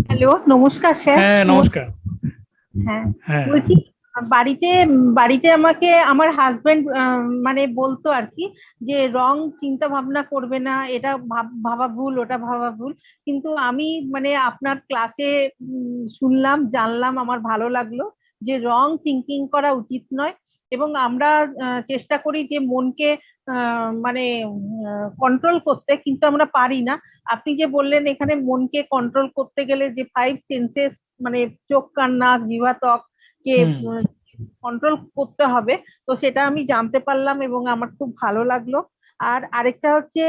Hello, নমস্কার sir. হ্যাঁ, নমস্কার। হ্যাঁ, হ্যাঁ, বলছি বাড়িতে বাড়িতে আমাকে আমার হাজবেন্ড মানে বলতো আর কি, যে রং চিন্তা ভাবনা করবে না, এটা ভাবা ভুল, ওটা ভাবা ভুল। কিন্তু আমি মানে আপনার ক্লাসে শুনলাম, জানলাম, আমার ভালো লাগলো যে রং থিঙ্কিং করা উচিত নয়। এবং আমরা চেষ্টা করি যে মনকে মানে কন্ট্রোল করতে, কিন্তু আমরা পারি না। আপনি যে বললেন এখানে মনকে কন্ট্রোল করতে গেলে যে ফাইভ সেন্সেস, মানে চোখ, কান, নাক, জিহ্বা, ত্বক কে হুম, কন্ট্রোল করতে হবে, তো সেটা আমি জানতে পারলাম এবং আমার খুব ভালো লাগলো। আর আরেকটা হচ্ছে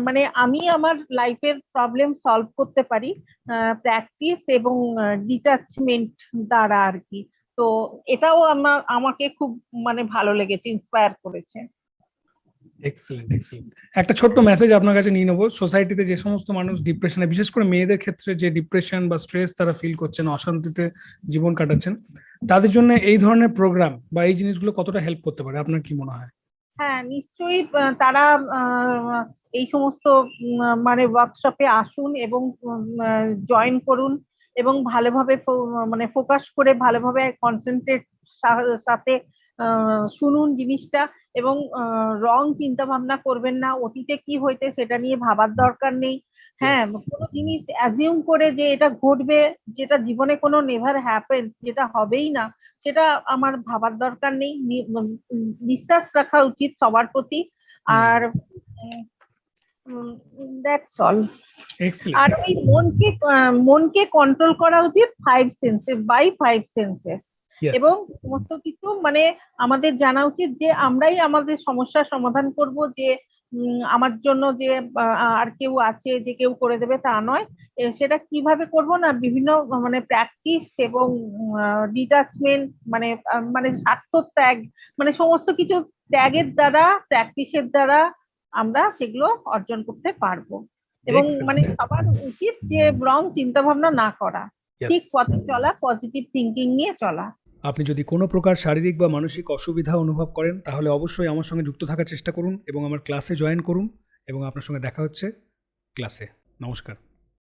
মানে আমি আমার লাইফের প্রবলেম সলভ করতে পারি প্র্যাকটিস এবং ডিটাচমেন্ট দ্বারা আর কি। তো এটাও আমাকে খুব মানে ভালো লেগেছে, ইন্সপায়ার করেছে। Excellent, excellent. একটা ছোট্ট মেসেজ আপনার কাছে নিয়ে নেবো। সোসাইটিতে যে সমস্ত মানুষ ডিপ্রেশনে, বিশেষ করে মেয়েদের ক্ষেত্রে যে ডিপ্রেশন বা স্ট্রেস তারা ফিল করছেন, অশান্তিতে জীবন কাটাচ্ছেন, তাদের জন্য এই ধরনের প্রোগ্রাম বা এই জিনিসগুলো কতটা হেল্প করতে পারে, আপনার কি মনে হয়? হ্যাঁ, নিশ্চয়ই। তারা এই সমস্ত মানে ওয়ার্কশপে আসুন এবং জয়েন করুন এবং ভালোভাবে মানে ফোকাস করে ভালোভাবে কনসেন্ট্রেট সাথে শুনুন জিনিসটা। এবং রং চিন্তা ভাবনা করবেন না, অতীতে কি হয়েছে সেটা নিয়ে ভাবার দরকার নেই। ইয়েস। হ্যাঁ, কোনো জিনিস অ্যাজিউম করে যে এটা ঘটবে, যেটা জীবনে কোনো নেভার হ্যাপেন্স, যেটা হবেই না, সেটা আমার ভাবার দরকার নেই। বিশ্বাস রাখা উচিত সবার প্রতি। হুম। আর দ্যাটস অল। এক্সেলেন্ট, আর ওই এক্সেলেন্ট। মনকে কন্ট্রোল করা উচিত five senses, by five senses. Yes. এবং সমস্ত কিছু মানে আমাদের জানা উচিত যে আমরাই আমাদের সমস্যার সমাধান করব, যে আমার জন্য যে আর কেউ আছে যে কেউ করে দেবে তা নয়। সেটা কিভাবে করব না, বিভিন্ন মানে প্র্যাকটিস এবং ডিটাচমেন্ট, মানে মানে স্বার্থত্যাগ, মানে সমস্ত কিছু ত্যাগের দ্বারা, প্র্যাকটিসের দ্বারা আমরা সেগুলো অর্জন করতে পারবো। এবং মানে এক্সেলেন্ট। সবার উচিত যে রং চিন্তা ভাবনা না করা, ইয়েস। ঠিক পথে চলা, পজিটিভ থিঙ্কিং নিয়ে চলা। আপনি যদি কোনো প্রকার শারীরিক বা মানসিক অসুবিধা অনুভব করেন, তাহলে অবশ্যই আমার সঙ্গে যুক্ত থাকার চেষ্টা করুন এবং আমার ক্লাসে জয়েন করুন। এবং আপনার সঙ্গে দেখা হচ্ছে ক্লাসে। নমস্কার।